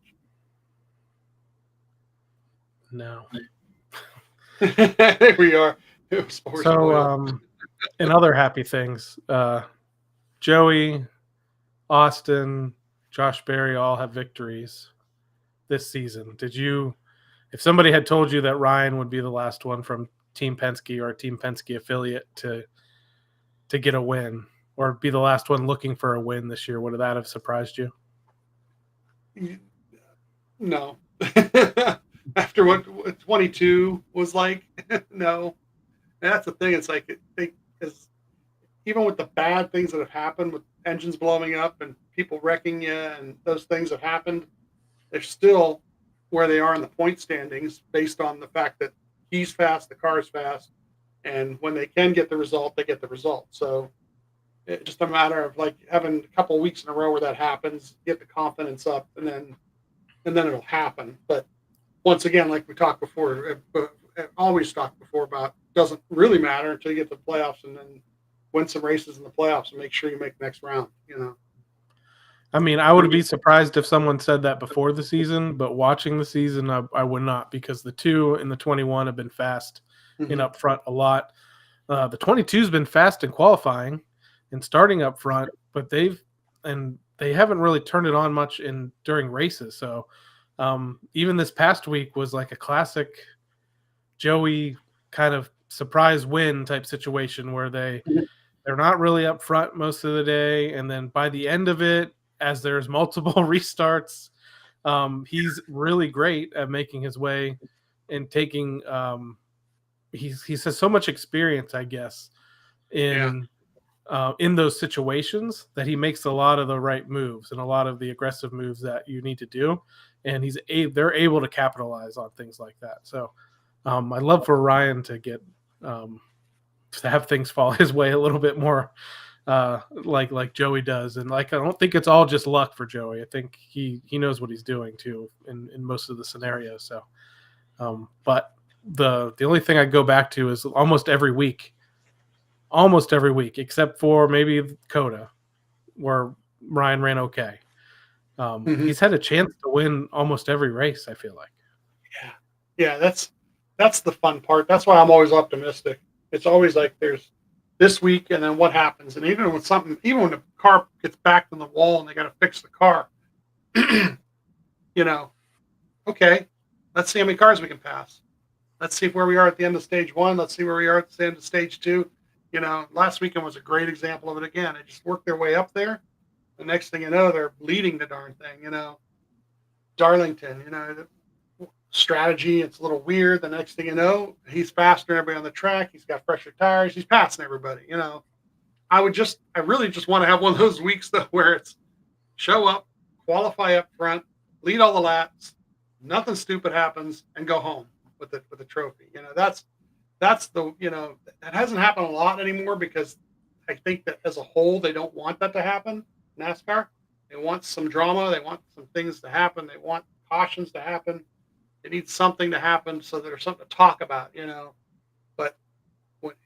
No. There we are. So, in other happy things, Joey, Austin, Josh Berry all have victories this season. If somebody had told you that Ryan would be the last one from Team Penske or a Team Penske affiliate to get a win, or be the last one looking for a win this year, would that have surprised you? No. After what 22 was like, No, and that's the thing. It's like is even with the bad things that have happened with engines blowing up and people wrecking you and those things have happened, they're still where they are in the point standings based on the fact that he's fast, the car is fast, and when they can get the result, they get the result. So it's just a matter of like having a couple of weeks in a row where that happens, get the confidence up, and then it'll happen. But once again, like we talked before, always talked before about, doesn't really matter until you get to the playoffs and then win some races in the playoffs and make sure you make the next round. I mean, I would be surprised if someone said that before the season, but watching the season, I would not, because the 2 and the 21 have been fast in up front a lot. The 22's been fast in qualifying and starting up front, but they haven't really turned it on much during races. So even this past week was like a classic Joey kind of surprise win type situation where they're not really up front most of the day, and then by the end of it, as there's multiple restarts, he's really great at making his way and taking. He has so much experience, I guess, Yeah. in those situations, that he makes a lot of the right moves and a lot of the aggressive moves that you need to do, and they're able to capitalize on things like that. So I'd love for Ryan to get to have things fall his way a little bit more, like Joey does. And like, I don't think it's all just luck for Joey. I think he knows what he's doing too in most of the scenarios. So, but the only thing I go back to is almost every week, except for maybe Coda, where Ryan ran okay. He's had a chance to win almost every race, I feel like. Yeah. That's the fun part. That's why I'm always optimistic. It's always like there's this week and then what happens. And even when the car gets backed in the wall and they got to fix the car, okay, let's see how many cars we can pass. Let's see where we are at the end of stage 1. Let's see where we are at the end of stage 2. Last weekend was a great example of it again. They just worked their way up there. The next thing you know, they're leading the darn thing. Darlington, strategy, it's a little weird. The next thing you know, he's faster than everybody on the track. He's got fresher tires. He's passing everybody. I really just want to have one of those weeks though where it's show up, qualify up front, lead all the laps, nothing stupid happens, and go home with the trophy. That's the that hasn't happened a lot anymore, because I think that as a whole they don't want that to happen. NASCAR, they want some drama, they want some things to happen, they want cautions to happen. They need something to happen so there's something to talk about. But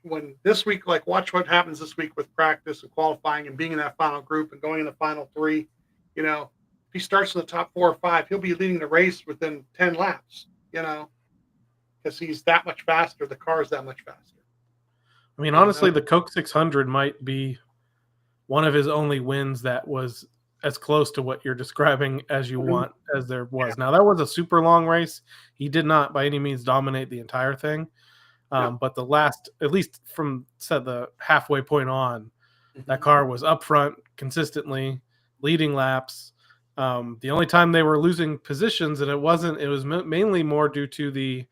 when this week, like, watch what happens this week with practice and qualifying and being in that final group and going in the final 3. If he starts in the top 4 or 5, he'll be leading the race within 10 laps. Because he's that much faster. The car is that much faster. I mean, honestly, the Coke 600 might be one of his only wins that was as close to what you're describing as you want as there was. Now, that was a super long race. He did not by any means dominate the entire thing. But the last, at least from the halfway point on, that car was up front consistently, leading laps. The only time they were losing positions, and it was mainly more due to the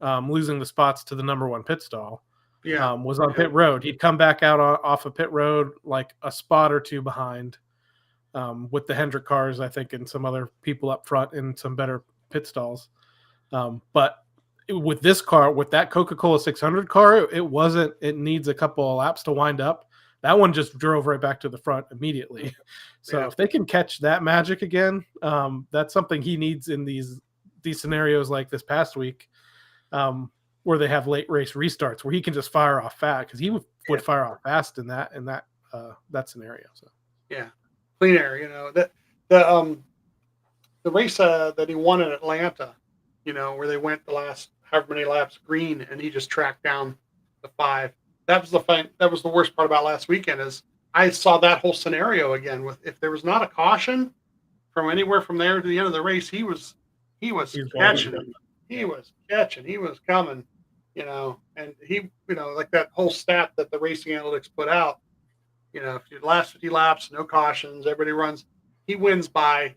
losing the spots to the number 1 pit stall, was on pit road. He'd come back out off of pit road like a spot or 2 behind, with the Hendrick cars, I think, and some other people up front in some better pit stalls. But with this car, with that Coca-Cola 600 car, it needs a couple of laps to wind up. That one just drove right back to the front immediately. So if they can catch that magic again, that's something he needs in these scenarios like this past week, where they have late race restarts, where he can just fire off fast, because he would fire off fast in that scenario. So clean air. The race that he won in Atlanta, where they went the last however many laps green, and he just tracked down the 5. That was the worst part about last weekend, is I saw that whole scenario again. With, if there was not a caution from anywhere from there to the end of the race, he was catching. He was catching. He was coming. And he, like that whole stat that the racing analytics put out. If you last 50 laps, no cautions, everybody runs, he wins by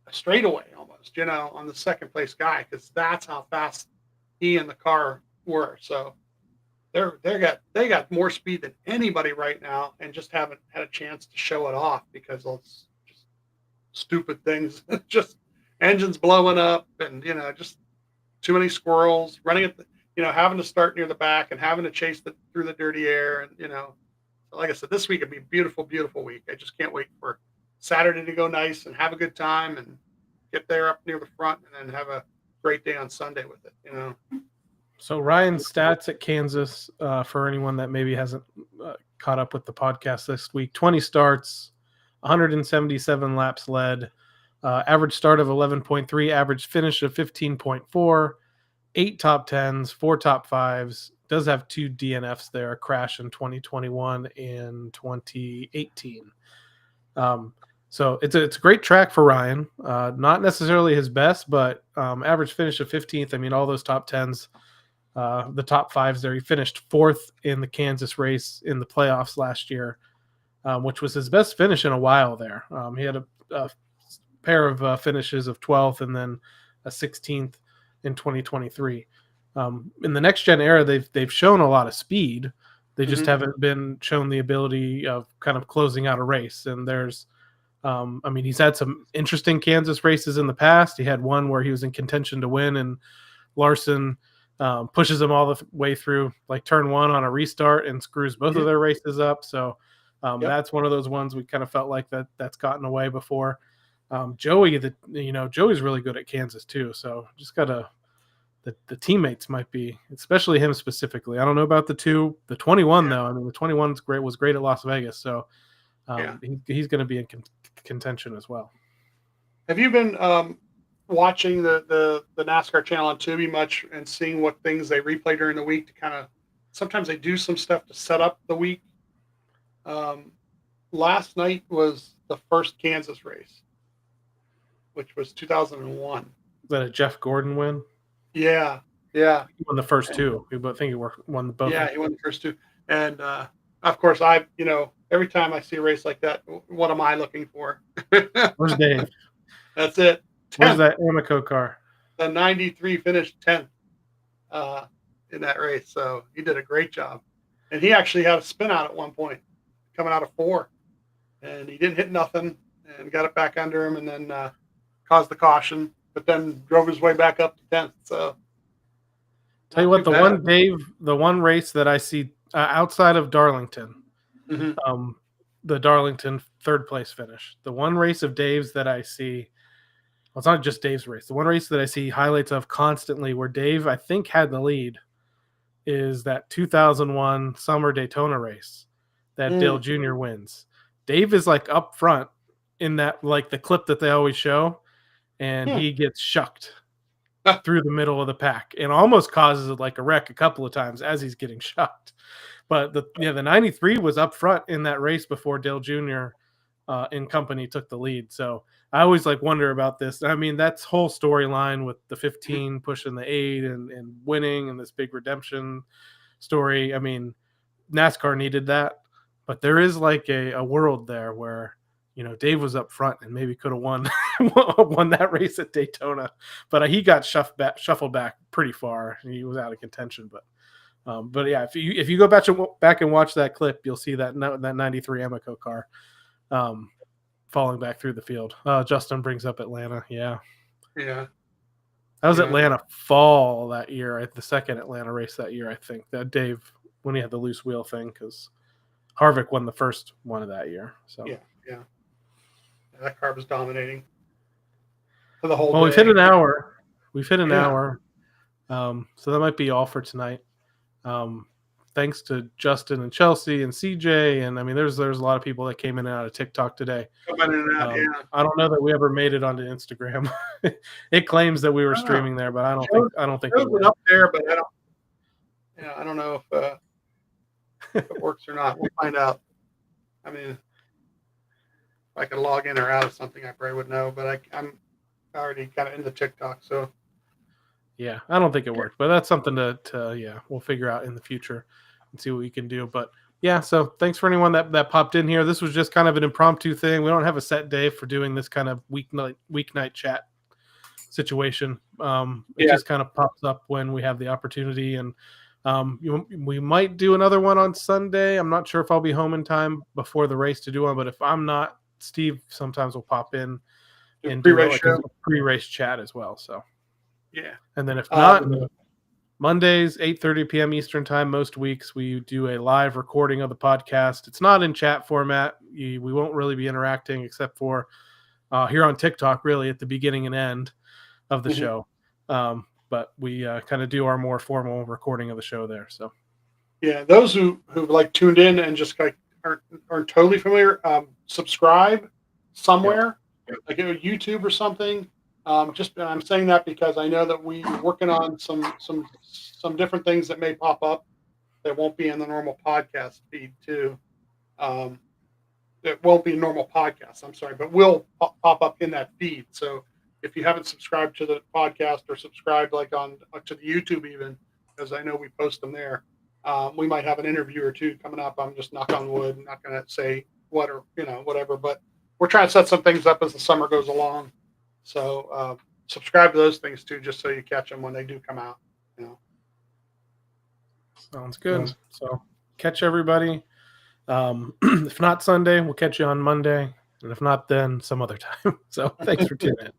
a straightaway almost, on the second place guy, because that's how fast he and the car were. So they got more speed than anybody right now, and just haven't had a chance to show it off because of just stupid things, just engines blowing up, and just too many squirrels running at the, having to start near the back and having to chase through the dirty air, and like I said, this week would be a beautiful, beautiful week. I just can't wait for Saturday to go nice and have a good time and get there up near the front and then have a great day on Sunday with it. So Ryan's stats at Kansas, for anyone that maybe hasn't caught up with the podcast this week: 20 starts, 177 laps led, average start of 11.3, average finish of 15.4, 8 top 10s, 4 top 5s. Does have 2 DNFs there, a crash in 2021 and 2018. So it's a great track for Ryan. Not necessarily his best, but average finish of 15th. I mean, all those top 10s. The top 5s there. He finished 4th in the Kansas race in the playoffs last year, which was his best finish in a while there. He had a pair of finishes of 12th and then a 16th in 2023. In the next gen era, they've shown a lot of speed. They just haven't been shown the ability of kind of closing out a race. And there's, he's had some interesting Kansas races in the past. He had one where he was in contention to win, and Larson pushes them all the way through like turn 1 on a restart and screws both of their races up. So that's one of those ones we kind of felt like that's gotten away before. Joey's really good at Kansas too. So just gotta, the teammates might be, especially him specifically. I don't know about the 21 though. I mean, the 21's was great at Las Vegas. So he's going to be in contention as well. Have you been watching the NASCAR channel on Tubi much and seeing what things they replay during the week to kind of, sometimes they do some stuff to set up the week. Last night was the first Kansas race, which was 2001. Is that a Jeff Gordon win? Yeah. He won the first 2. I think he won the both. Yeah, he won the first 2. And of course, every time I see a race like that, what am I looking for? Where's Dave? That's it. 10th. Where's that Amoco car? The 93 finished 10th in that race. So he did a great job. And he actually had a spin out at one point, coming out of 4. And he didn't hit nothing and got it back under him, and then caused the caution, but then drove his way back up to 10th. So tell you what, the one race that I see outside of Darlington, the Darlington 3rd place finish, the one race of Dave's that I see, well, it's not just Dave's race, the one race that I see highlights of constantly where Dave, I think, had the lead is that 2001 Summer Daytona race that Dale Jr. wins. Dave is like up front in that, like the clip that they always show, and he gets shucked through the middle of the pack and almost causes like a wreck a couple of times as he's getting shucked. But the 93 was up front in that race before Dale Jr. And company took the lead. So I always wonder about this. I mean, that's whole storyline with the 15 pushing the 8 and winning and this big redemption story. I mean, NASCAR needed that, but there is a world there where, Dave was up front and maybe could have won that race at Daytona, but he got shuffled back pretty far. He was out of contention, but yeah, if you go back and watch that clip, you'll see that 93 Amoco car falling back through the field. Justin brings up Atlanta. Yeah. That was Atlanta fall that year, the second Atlanta race that year, I think, that Dave, when he had the loose wheel thing, because Harvick won the first one of that year. So yeah. That car was dominating for the whole day. We've hit an hour. So that might be all for tonight. Thanks to Justin and Chelsea and CJ. And I mean, there's a lot of people that came in and out of TikTok today. I don't know that we ever made it onto Instagram. It claims that we were streaming there, but I don't think it was up there, but I don't know if it works or not. We'll find out. I mean, if I could log in or out of something, I probably would know, but I'm already kind of into TikTok, so. Yeah, I don't think it worked, but that's something to we'll figure out in the future and see what we can do. But yeah, so thanks for anyone that popped in here. This was just kind of an impromptu thing. We don't have a set day for doing this kind of weeknight chat. situation. It just kind of pops up when we have the opportunity, and we might do another one on Sunday. I'm not sure if I'll be home in time before the race to do one, but if I'm not, Steve sometimes will pop in and do like a pre-race chat as well. So yeah, and then if not, Mondays 8:30 p.m. Eastern time most weeks we do a live recording of the podcast. It's not in chat format. We won't really be interacting except for here on TikTok, really at the beginning and end of the show. But we kind of do our more formal recording of the show there. So yeah, those who like tuned in and just like aren't totally familiar, subscribe somewhere, like YouTube or something. Just I'm saying that because I know that we're working on some different things that may pop up that won't be in the normal podcast feed too. It won't be a normal podcast, I'm sorry, but will pop up in that feed. So if you haven't subscribed to the podcast or subscribed like on to the YouTube even, because I know we post them there, we might have an interview or two coming up. I'm just knock on wood, not going to say what or whatever, but we're trying to set some things up as the summer goes along. So subscribe to those things too, just so you catch them when they do come out. Sounds good. So catch everybody. If not Sunday, we'll catch you on Monday, and if not, then some other time. So thanks for tuning in.